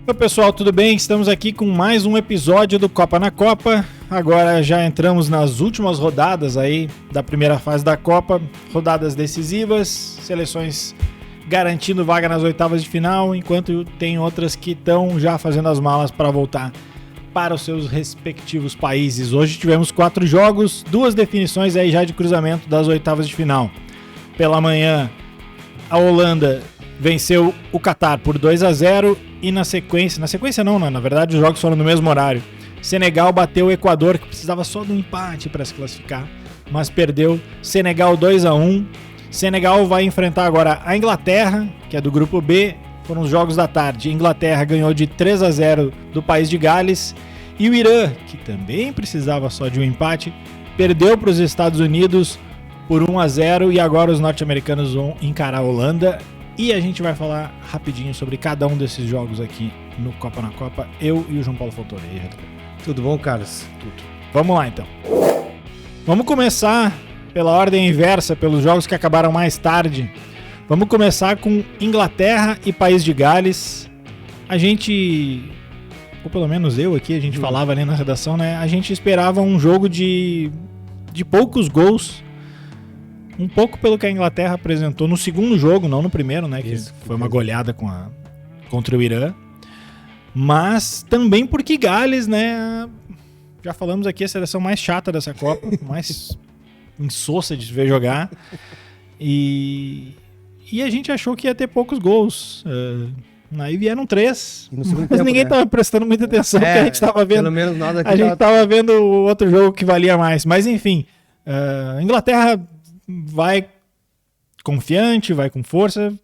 Oi pessoal, tudo bem? Estamos aqui com mais um episódio do Copa na Copa. Agora já entramos nas últimas rodadas aí da primeira fase da Copa, rodadas decisivas, seleções garantindo vaga nas oitavas de final, enquanto tem outras que estão já fazendo as malas para voltar para os seus respectivos países. Hoje tivemos 4 jogos, 2 definições aí já de cruzamento das oitavas de final. Pela manhã, a Holanda venceu o Catar por 2-0 e na sequência não, na verdade os jogos foram no mesmo horário. Senegal bateu o Equador, que precisava só de um empate para se classificar, mas perdeu. Senegal 2-1. Senegal vai enfrentar agora a Inglaterra, que é do grupo B. Foram os jogos da tarde. A Inglaterra ganhou de 3-0 do país de Gales. E o Irã, que também precisava só de um empate, perdeu para os Estados Unidos por 1-0. E agora os norte-americanos vão encarar a Holanda. E a gente vai falar rapidinho sobre cada um desses jogos aqui no Copa na Copa. Eu e o João Paulo Fontoura. Tudo bom, Carlos? Tudo. Vamos lá, então. Vamos começar pela ordem inversa, pelos jogos que acabaram mais tarde. Vamos começar com Inglaterra e País de Gales. A gente, ou pelo menos eu aqui, a gente falava ali na redação, né? A gente esperava um jogo de poucos gols. Um pouco pelo que a Inglaterra apresentou no segundo jogo, não no primeiro, né? Que foi uma goleada contra o Irã. Mas também porque Gales, né? Já falamos aqui, a seleção mais chata dessa Copa, mais insossa de se ver jogar. E a gente achou que ia ter poucos gols. Aí vieram 3, mas ninguém estava prestando muita atenção, porque a gente estava vendo. Pelo menos nós aqui. A gente estava vendo o outro jogo que valia mais. Mas enfim, a Inglaterra vai confiante, vai com força.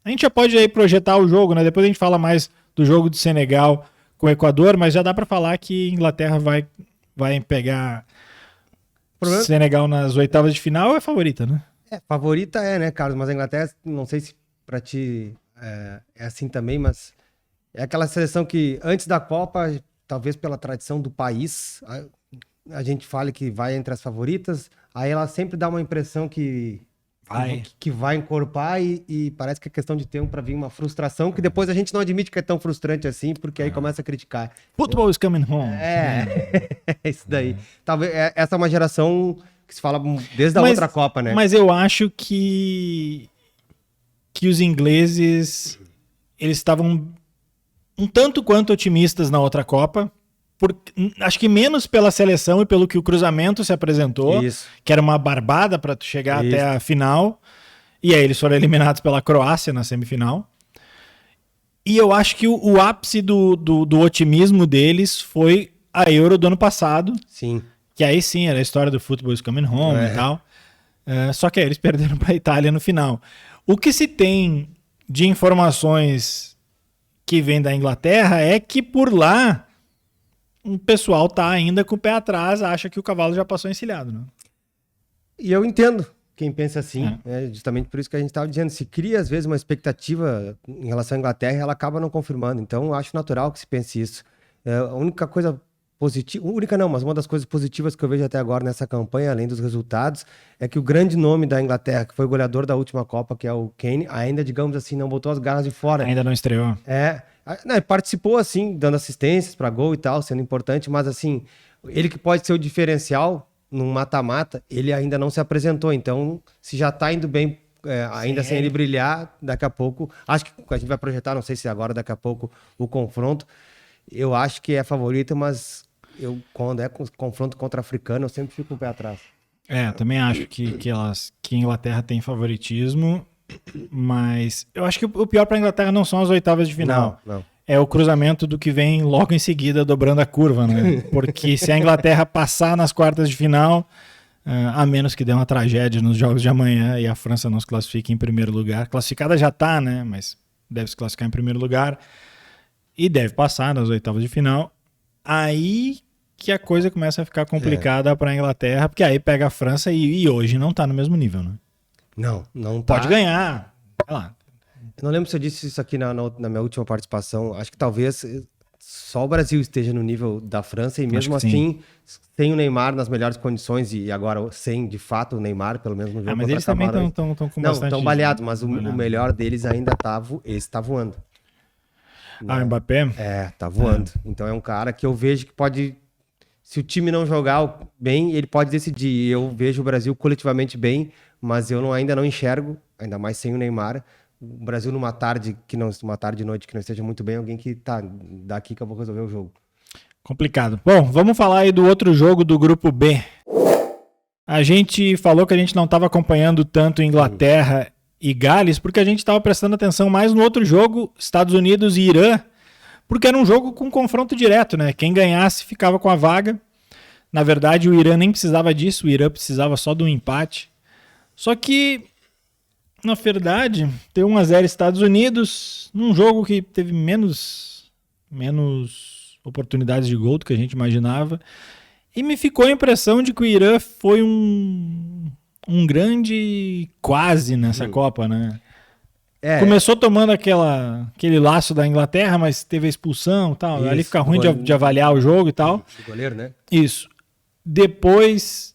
A gente já pode aí projetar o jogo, né? Depois a gente fala mais do jogo de Senegal com o Equador, mas já dá para falar que a Inglaterra vai pegar Senegal nas oitavas de final, é favorita, né? Favorita né, Carlos? Mas a Inglaterra, não sei se para ti é assim também, mas é aquela seleção que antes da Copa, talvez pela tradição do país, a gente fale que vai entre as favoritas, aí ela sempre dá uma impressão que vai encorpar e parece que é questão de tempo para vir uma frustração que depois a gente não admite que é tão frustrante assim, porque aí começa a criticar. Football is coming home. É isso daí. Talvez essa é uma geração que se fala desde a outra Copa, né? Mas eu acho que os ingleses, eles estavam um tanto quanto otimistas na outra Copa, acho que menos pela seleção e pelo que o cruzamento se apresentou, que era uma barbada para chegar até a final, e aí eles foram eliminados pela Croácia na semifinal. E eu acho que o ápice do otimismo deles foi a Euro do ano passado. Sim. Que aí sim, era a história do Football is Coming Home e tal. Só que aí eles perderam para a Itália no final. O que se tem de informações que vem da Inglaterra é que por lá o pessoal tá ainda com o pé atrás, acha que o cavalo já passou encilhado, né? E eu entendo quem pensa assim, justamente por isso que a gente estava dizendo, se cria às vezes uma expectativa em relação à Inglaterra, ela acaba não confirmando, então eu acho natural que se pense isso. A única coisa positiva, mas uma das coisas positivas que eu vejo até agora nessa campanha, além dos resultados, é que o grande nome da Inglaterra, que foi o goleador da última Copa, que é o Kane, ainda, digamos assim, não botou as garras de fora. Ainda não estreou. Participou, assim, dando assistências para gol e tal, sendo importante, mas, assim, ele que pode ser o diferencial num mata-mata, ele ainda não se apresentou. Então, se já tá indo bem, ainda sem ele brilhar, daqui a pouco, acho que a gente vai projetar, não sei se agora, daqui a pouco, o confronto. Eu acho que é favorita, mas quando é confronto contra africano, eu sempre fico com o pé atrás. Também acho que a Inglaterra tem favoritismo. Mas eu acho que o pior para a Inglaterra não são as oitavas de final. Não. É o cruzamento do que vem logo em seguida dobrando a curva, né? Porque se a Inglaterra passar nas quartas de final, a menos que dê uma tragédia nos jogos de amanhã e a França não se classifique em primeiro lugar. Classificada já tá, né? Mas deve se classificar em primeiro lugar e deve passar nas oitavas de final. Aí que a coisa começa a ficar complicada para a Inglaterra, porque aí pega a França e hoje não tá no mesmo nível, né? Não tá. Pode ganhar. Sei lá. Eu não lembro se eu disse isso aqui na minha última participação. Acho que talvez só o Brasil esteja no nível da França e mesmo assim, sem o Neymar nas melhores condições e agora sem, de fato, o Neymar, pelo menos no jogo. Mas eles também estão com bastante... Não, estão baleados, mas o melhor deles ainda esse tá voando. Ah, o Mbappé? Tá voando. Então é um cara que eu vejo que pode, se o time não jogar bem, ele pode decidir. Eu vejo o Brasil coletivamente bem, mas eu ainda não enxergo, ainda mais sem o Neymar, o Brasil uma tarde e noite que não esteja muito bem, alguém que tá daqui que eu vou resolver o jogo. Complicado. Bom, vamos falar aí do outro jogo do grupo B. A gente falou que a gente não estava acompanhando tanto Inglaterra e Gales, porque a gente estava prestando atenção mais no outro jogo, Estados Unidos e Irã, porque era um jogo com confronto direto, né? Quem ganhasse ficava com a vaga. Na verdade, o Irã nem precisava disso, o Irã precisava só de um empate. Só que, na verdade, deu 1-0 Estados Unidos, num jogo que teve menos oportunidades de gol do que a gente imaginava. E me ficou a impressão de que o Irã foi um grande quase nessa Copa, né? Começou tomando aquele laço da Inglaterra, mas teve a expulsão e tal. Isso, ali fica ruim de avaliar o jogo e tal. O goleiro, né? Isso. Depois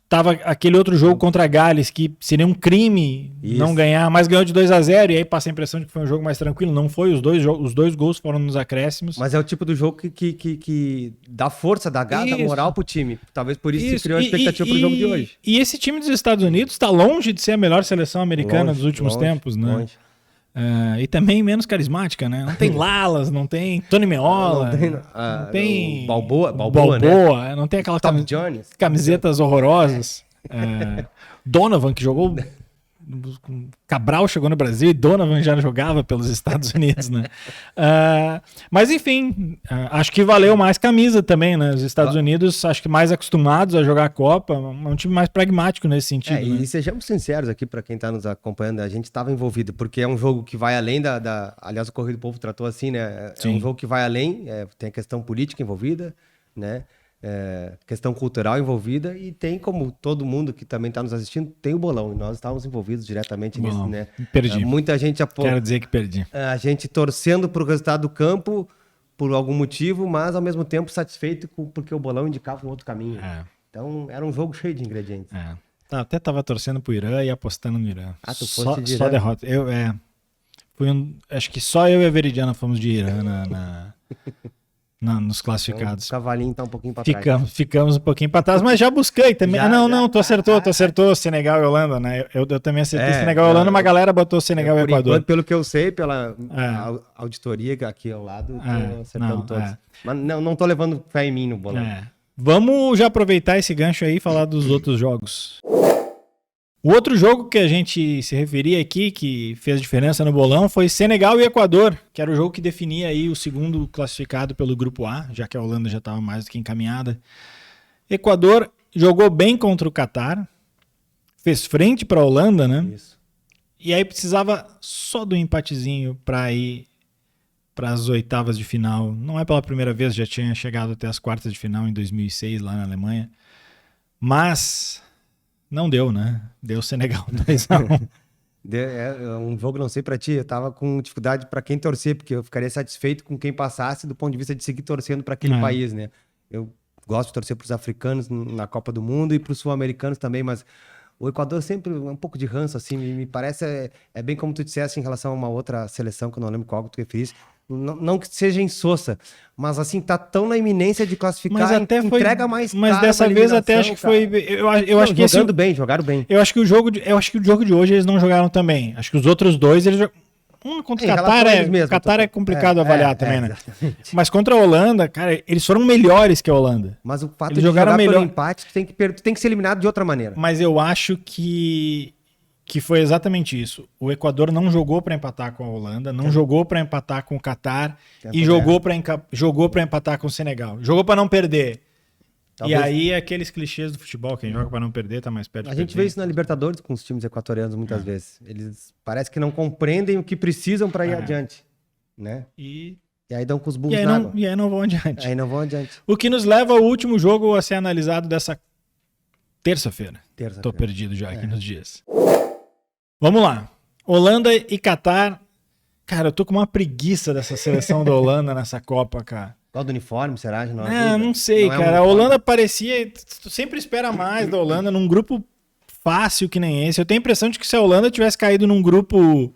tava aquele outro jogo contra a Gales, que seria um crime não ganhar, mas ganhou de 2-0, e aí passa a impressão de que foi um jogo mais tranquilo. Não foi, os dois gols foram nos acréscimos. Mas é o tipo do jogo que dá força, dá moral pro time. Talvez por isso se criou a expectativa pro jogo de hoje. E esse time dos Estados Unidos tá longe de ser a melhor seleção americana dos últimos tempos, né? Longe. E também menos carismática, né? Não tem Lalas, não tem Tony Meola, não tem Balboa, né? Não tem aquela Jones, camisetas horrorosas. Donovan, que jogou... Cabral chegou no Brasil e Donovan já jogava pelos Estados Unidos, né? Mas enfim, acho que valeu mais camisa também, né? Os Estados Unidos, acho que mais acostumados a jogar a Copa, um time mais pragmático nesse sentido. Né? E sejamos sinceros aqui para quem está nos acompanhando, a gente estava envolvido, porque é um jogo que vai além aliás, o Correio do Povo tratou assim, né? É um jogo que vai além, tem a questão política envolvida, né? Questão cultural envolvida, e tem, como todo mundo que também está nos assistindo, tem o bolão, e nós estávamos envolvidos diretamente nisso, né? Perdi. Muita gente Quero dizer que perdi. A gente torcendo para o resultado do campo por algum motivo, mas ao mesmo tempo satisfeito porque o bolão indicava um outro caminho. Então era um jogo cheio de ingredientes. Até estava torcendo pro Irã e apostando no Irã. Tu fosse de Irã? Só derrota. Acho que só eu e a Veridiana fomos de Irã nos classificados. Então, o cavalinho tá um pouquinho para trás. Ficamos um pouquinho para trás, mas já busquei também. Tu acertou Senegal e Holanda, né? Eu também acertei Senegal e Holanda, uma galera botou Senegal e Equador. Enquanto, pelo que eu sei, pela auditoria aqui ao lado, tô acertando todos. Mas não tô levando fé em mim no bolão. Vamos já aproveitar esse gancho aí e falar dos outros jogos. O outro jogo que a gente se referia aqui, que fez diferença no bolão, foi Senegal e Equador, que era o jogo que definia aí o segundo classificado pelo Grupo A, já que a Holanda já estava mais do que encaminhada. Equador jogou bem contra o Catar, fez frente para a Holanda, né? Isso. E aí precisava só do empatezinho para ir para as oitavas de final. Não é pela primeira vez, já tinha chegado até as quartas de final em 2006 lá na Alemanha. Mas... não deu, né? Deu Senegal 2-1. É um jogo, não sei pra ti, eu tava com dificuldade pra quem torcer, porque eu ficaria satisfeito com quem passasse do ponto de vista de seguir torcendo pra aquele país, né? Eu gosto de torcer pros africanos na Copa do Mundo e pros sul-americanos também, mas o Equador sempre um pouco de ranço, assim, me parece, é bem como tu disseste em relação a uma outra seleção, que eu não lembro qual que tu referiste, não que seja insossa, mas assim, tá tão na iminência de classificar, mas até entrega mais. Mas dessa vez até acho que foi. Eu acho que jogaram bem. Eu acho que o jogo de hoje eles não jogaram tão bem. Acho que os outros dois eles contra o Catar é complicado avaliar também, né? Exatamente. Mas contra a Holanda, cara, eles foram melhores que a Holanda. Mas o fato de jogar pelo empate, tu tem que ser eliminado de outra maneira. Mas eu acho que foi exatamente isso. O Equador não jogou para empatar com a Holanda, não jogou para empatar com o Catar e jogou para empatar com o Senegal. Jogou para não perder. Talvez. E aí aqueles clichês do futebol, quem joga para não perder tá mais perto de perder. A gente vê isso na Libertadores com os times equatorianos muitas vezes. Eles parece que não compreendem o que precisam para ir adiante, né? E aí dão com os burros na água. E aí não vão adiante. Aí não vão adiante. O que nos leva ao último jogo a ser analisado dessa terça-feira. Tô perdido já aqui nos dias. Vamos lá. Holanda e Catar. Cara, eu tô com uma preguiça dessa seleção da Holanda nessa Copa, cara. Qual do uniforme, será? Não sei, cara. A Holanda parecia... Tu sempre espera mais da Holanda num grupo fácil que nem esse. Eu tenho a impressão de que se a Holanda tivesse caído num grupo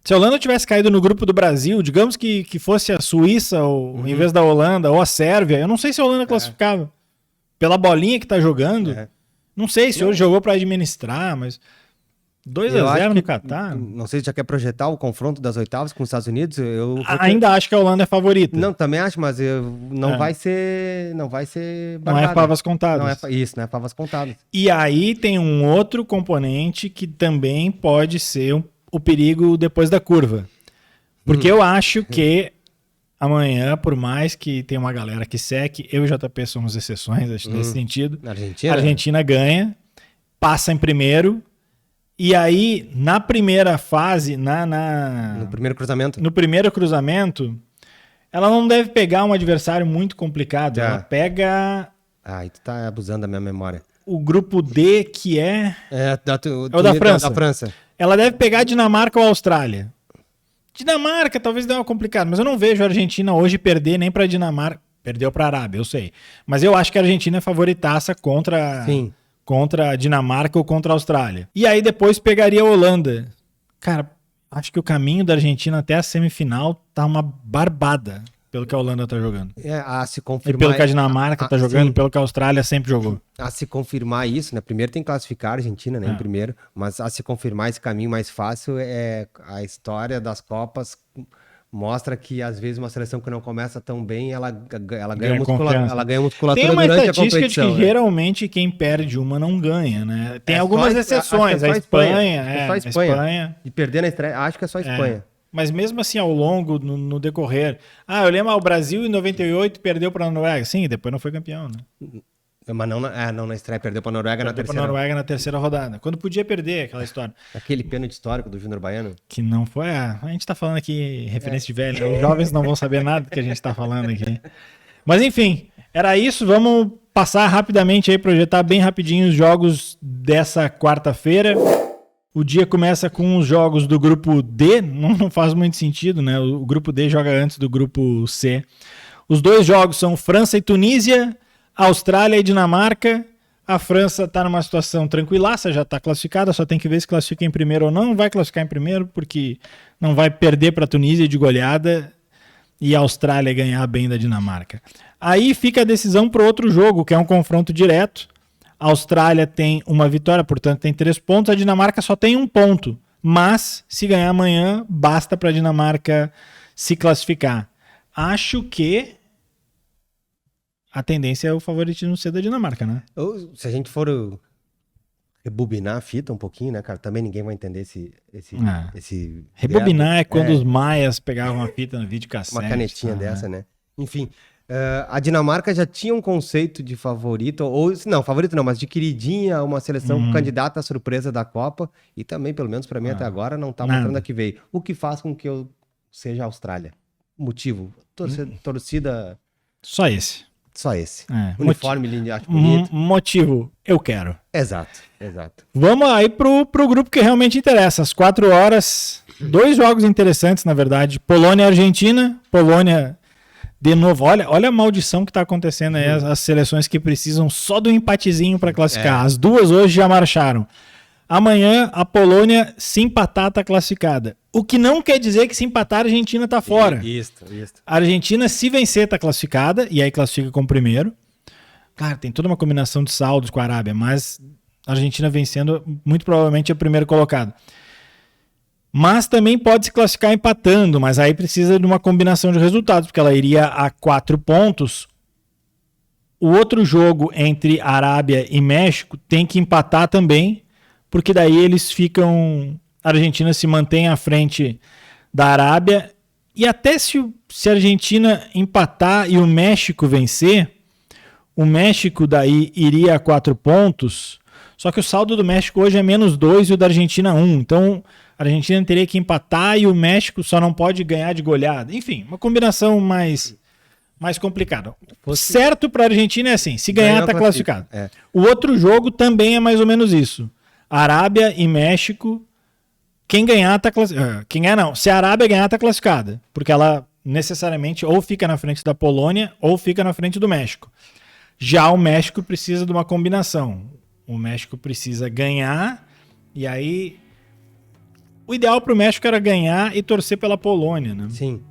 Se a Holanda tivesse caído no grupo do Brasil, digamos que fosse a Suíça ou, em vez da Holanda, ou a Sérvia, eu não sei se a Holanda classificava. Pela bolinha que tá jogando. Não sei se hoje jogou para administrar, mas 2-0 no Catar. Não sei se já quer projetar o confronto das oitavas com os Estados Unidos. Ainda acho que a Holanda é favorita. Não, também acho, mas não vai ser barbada. Não é favas contadas. Não é favas contadas. E aí tem um outro componente que também pode ser o perigo depois da curva. Porque eu acho que amanhã, por mais que tenha uma galera que seque, eu e o JP somos exceções nesse sentido. A Argentina ganha, passa em primeiro. E aí, na primeira fase, no primeiro cruzamento, ela não deve pegar um adversário muito complicado. Ela pega... Aí tu tá abusando da minha memória. O grupo D, que é o da França. Da França. Ela deve pegar a Dinamarca ou a Austrália. Dinamarca talvez dê uma complicada, mas eu não vejo a Argentina hoje perder nem pra Dinamarca. Perdeu pra Arábia, eu sei. Mas eu acho que a Argentina é favoritaça contra a Dinamarca ou contra a Austrália. E aí depois pegaria a Holanda. Cara, acho que o caminho da Argentina até a semifinal tá uma barbada pelo que a Holanda tá jogando. A se confirmar... E pelo que a Dinamarca tá jogando, e pelo que a Austrália sempre jogou. A se confirmar isso, né? Primeiro tem que classificar a Argentina, né? Em primeiro. Mas a se confirmar esse caminho mais fácil é a história das Copas... Mostra que, às vezes, uma seleção que não começa tão bem, ela ganha musculatura tem uma durante a estatística competição. De que geralmente quem perde uma não ganha, né? Tem algumas exceções. A Espanha. Só a Espanha. De perder na estreia, acho que é só a Espanha. Mas mesmo assim, ao longo, no decorrer... eu lembro, o Brasil em 98 perdeu para a Noruega. Sim, depois não foi campeão, né? Mas não na estreia, perdeu para a Noruega na terceira. Perdeu para a Noruega na terceira rodada. Quando podia perder, aquela história. Aquele pênalti histórico do Júnior Baiano. Que não foi... A gente tá falando aqui referência de velho. Os jovens não vão saber nada do que a gente tá falando aqui. Mas enfim, era isso. Vamos passar rapidamente aí, projetar bem rapidinho os jogos dessa quarta-feira. O dia começa com os jogos do grupo D. Não faz muito sentido, né? O grupo D joga antes do grupo C. Os dois jogos são França e Tunísia, Austrália e Dinamarca. A França está numa situação tranquilaça, já está classificada, só tem que ver se classifica em primeiro ou não. Vai classificar em primeiro porque não vai perder para a Tunísia de goleada e a Austrália ganhar bem da Dinamarca. Aí fica a decisão para o outro jogo, que é um confronto direto. A Austrália tem uma vitória, portanto tem 3 pontos. A Dinamarca só tem 1 ponto. Mas, se ganhar amanhã, basta para a Dinamarca se classificar. Acho que a tendência é o favoritismo ser da Dinamarca, né? Se a gente for rebobinar a fita um pouquinho, né, cara? Também ninguém vai entender esse rebobinar é quando os maias pegavam a fita no videocassete. Uma canetinha dessa, né? Enfim, a Dinamarca já tinha um conceito de favorito, favorito não, mas de queridinha, uma seleção candidata à surpresa da Copa, e também, pelo menos para mim até agora, não tá mostrando a que veio. O que faz com que eu seja a Austrália? Motivo? Torcida... Só esse. Uniforme, linha, acho bonito. Motivo, eu quero. Exato. Vamos aí pro grupo que realmente interessa. Às 4 horas, 2 jogos interessantes, na verdade. Polônia e Argentina. Polônia, de novo, olha a maldição que tá acontecendo aí. As seleções que precisam só do empatezinho para classificar. As duas hoje já marcharam. Amanhã, a Polônia, se empatar, tá classificada. O que não quer dizer que se empatar, a Argentina tá fora. Isso. A Argentina, se vencer, tá classificada, e aí classifica como primeiro. Claro, tem toda uma combinação de saldos com a Arábia, mas a Argentina vencendo, muito provavelmente é o primeiro colocado. Mas também pode se classificar empatando, mas aí precisa de uma combinação de resultados, porque ela iria a 4 pontos. O outro jogo entre Arábia e México tem que empatar também, porque daí eles ficam... A Argentina se mantém à frente da Arábia, e até se a Argentina empatar e o México vencer, o México daí iria a 4 pontos, só que o saldo do México hoje é -2 e o da Argentina 1, então a Argentina teria que empatar e o México só não pode ganhar de goleada. Enfim, uma combinação mais complicada. Certo para a Argentina é assim, se ganhar está classificado. O outro jogo também é mais ou menos isso. Arábia e México... Quem ganhar tá classificada. Quem ganhar não. Se a Arábia ganhar, tá classificada. Porque ela necessariamente ou fica na frente da Polônia ou fica na frente do México. Já o México precisa de uma combinação. O México precisa ganhar e aí... O ideal pro México era ganhar e torcer pela Polônia, né? Sim.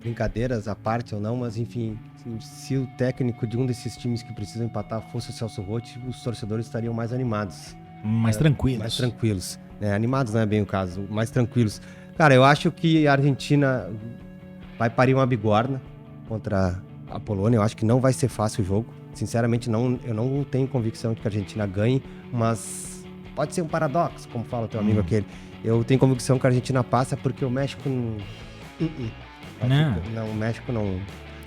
Brincadeiras à parte ou não, mas enfim, se o técnico de um desses times que precisam empatar fosse o Celso Roth, os torcedores estariam mais animados. Mais tranquilos. Mais tranquilos. Animados não é bem o caso, mais tranquilos. Cara, eu acho que a Argentina vai parir uma bigorna contra a Polônia. Eu acho que não vai ser fácil o jogo. Sinceramente, eu não tenho convicção de que a Argentina ganhe, mas pode ser um paradoxo, como fala o teu amigo aquele. Eu tenho convicção que a Argentina passa porque o México não... Não, o México não...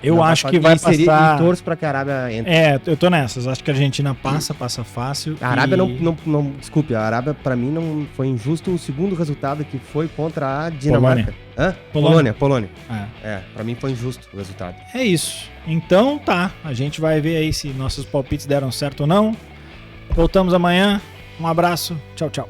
Eu não acho que vai passar... E torço pra que a Arábia entre. Eu tô nessas. Acho que a Argentina passa fácil. A Arábia não... Desculpe, a Arábia pra mim não foi injusto o segundo resultado que foi contra a Dinamarca. Polônia. Pra mim foi injusto o resultado. É isso. Então tá, a gente vai ver aí se nossos palpites deram certo ou não. Voltamos amanhã. Um abraço. Tchau, tchau.